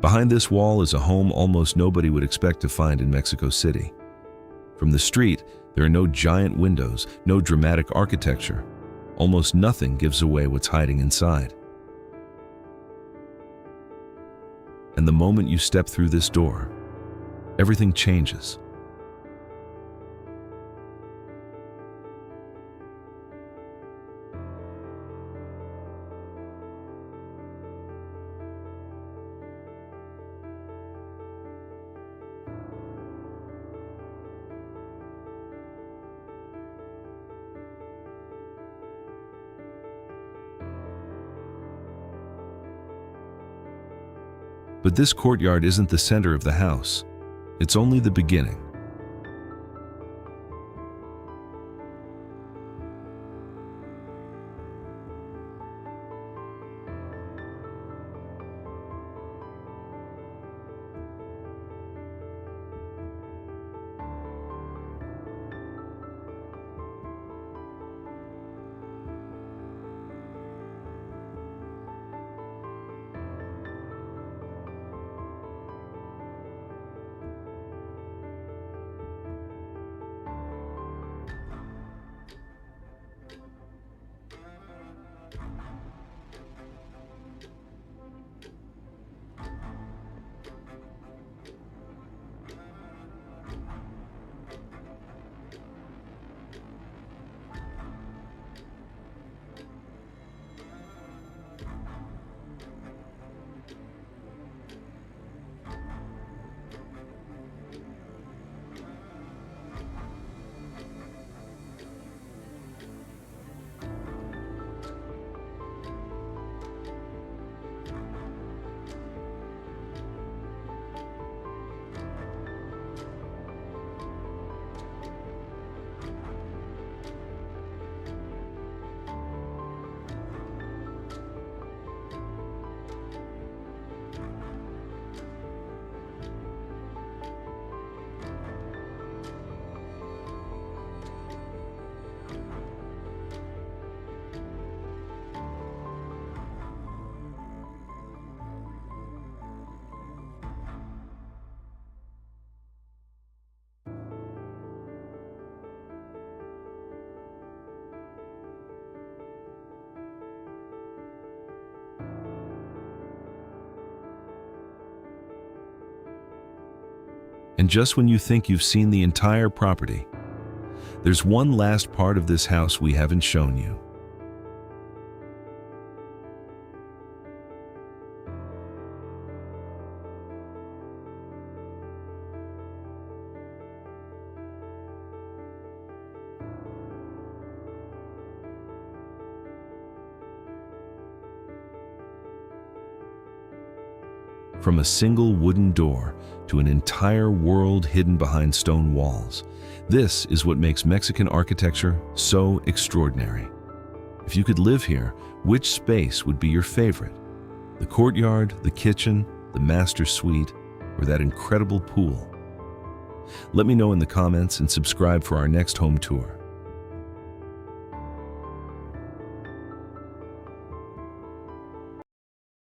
Behind this wall is a home almost nobody would expect to find in Mexico City. From the street, there are no giant windows, no dramatic architecture. Almost nothing gives away what's hiding inside. And the moment you step through this door, everything changes. But this courtyard isn't the center of the house. It's only the beginning. And just when you think you've seen the entire property, there's one last part of this house we haven't shown you. From a single wooden door to an entire world hidden behind stone walls, this is what makes Mexican architecture so extraordinary. If you could live here, which space would be your favorite? The courtyard, the kitchen, the master suite, or that incredible pool? Let me know in the comments and subscribe for our next home tour.